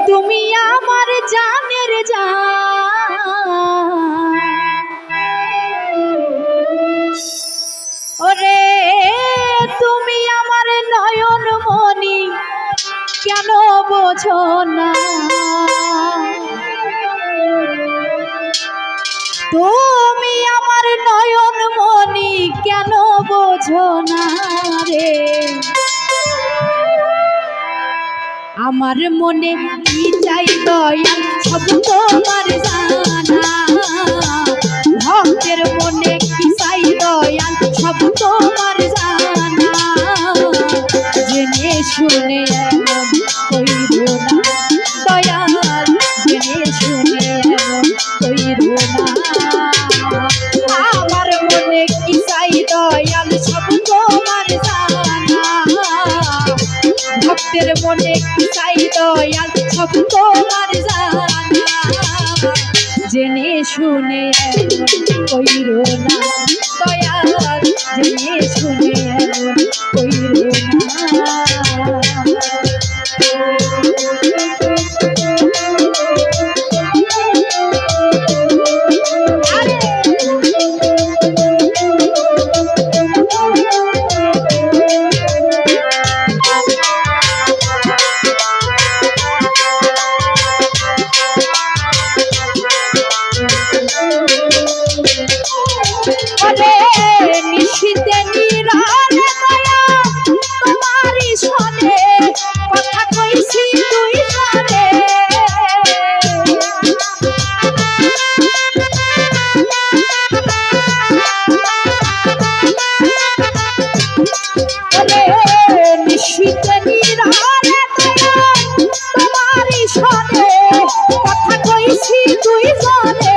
তুমি আমার জানের জান, ওরে তুমি আমার নয়ন মনি কেন বোঝো না, তুমি আমার নয়ন মনি কেন বোঝো না রে। আমার মনে কি চাই দয়াল সব তোমার জানা, ভক্তের মনে কি চাই দয়াল সব তোমার জানা, জেনে শুনে এমন কইরো না দয়াল, জেনে শুনে এমন কইরো না। আমার মনে কি চাই দয়াল সব তোমার জানা, ভক্তের মনে কি চাই দয়াল সব তোমার জানা, জেনে শুনে এমন কইরো না দয়াল, জেনে শুনে এমন কইরো না। নিশীতে নীরবে দয়া তোমারই শোনে, কথা কইছি দুইজনে, নিশীতে নীরবে দয়া তোমারই শোনে, কথা কইছি দুইজনে,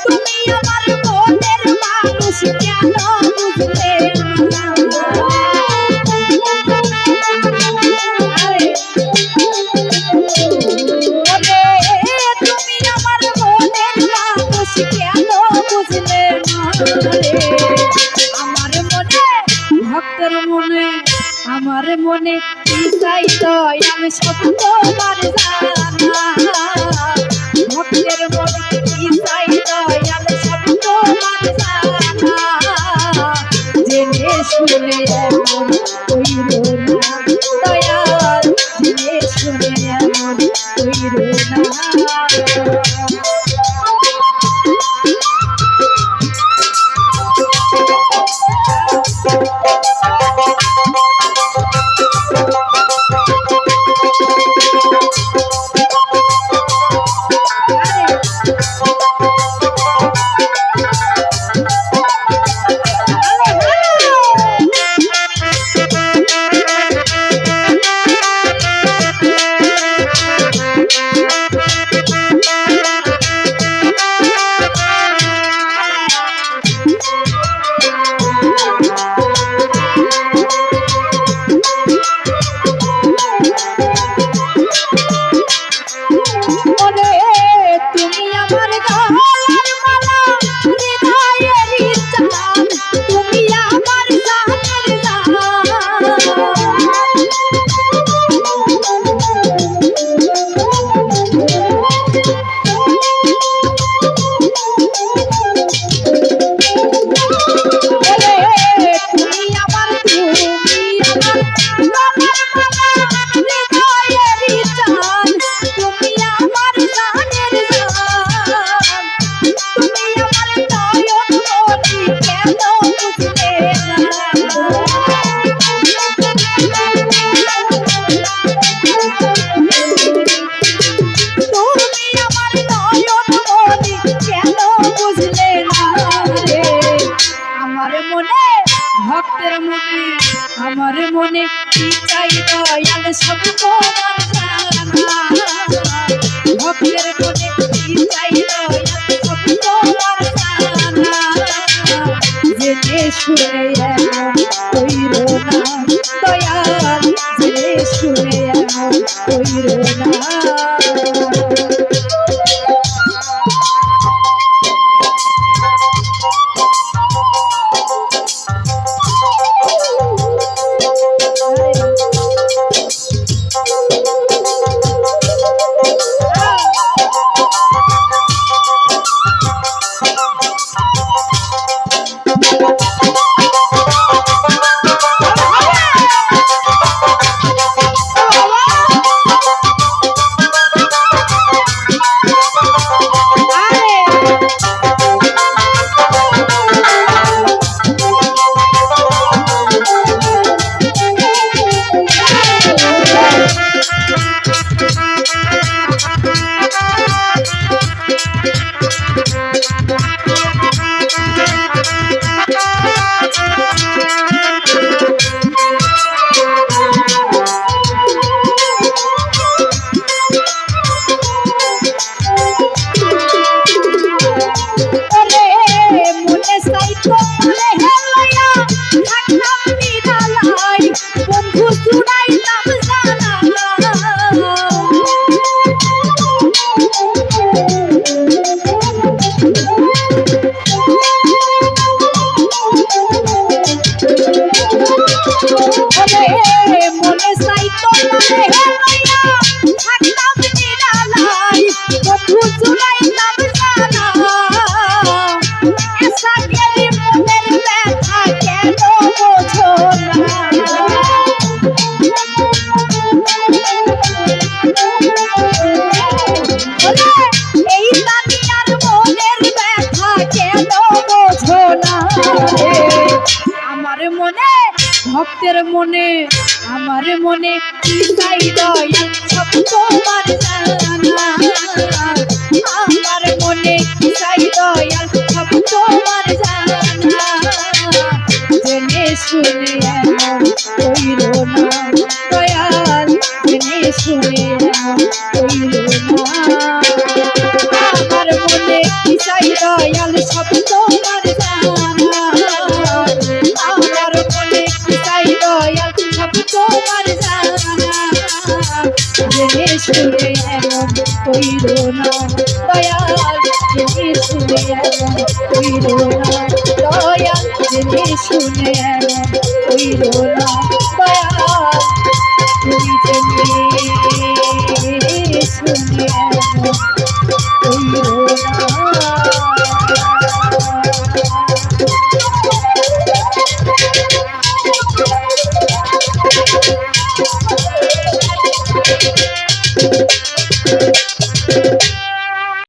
তুমি আমার মনের মানুষ কেন বুঝলে না, তুমি আমার মনের মানুষ কেন বুঝলে না রে। আমার মনে ভক্তের মনে, আমার মনে কি চাই দয়াল সব তোমার জানা, ভক্তের মনে কি চাই দয়াল সব তোমার জানা, জেনে শুনে এমন কইরো না দয়াল, জেনে শুনে এমন কইরো না। ভক্তের মনে, আমার মনে কি চাই দয়াল সব তোমার জানা, ভক্তের মনে কি চাই দয়াল সব তোমার জানা, জেনে শুনে এমন কইরো না দয়াল, জেনে শুনে এমন কইরো না। ওরে এই দুনিয়ার মনের ব্যথা কেন বোঝো না রে আমার মনে ভক্তের মনে আমার মনে কি চাই দয়া সব তোমার জানা আমার মনে কি চাই দয়া সব তোমার জানা জেনে শুনে এমন কইরো না দয়াল জেনে শুনে এমন কইরো না আমার মনে কি চাই দয়াল সব তোমার জানা আমার মনে কি চাই দয়াল সব তোমার জানা জেনে শুনে এমন কইরো না দয়াল জেনে শুনে এমন কইরো না দয়াল জেনে শুনে এমন কইরো না দয়াল তুমি জেনে শুনে এমন কইরো না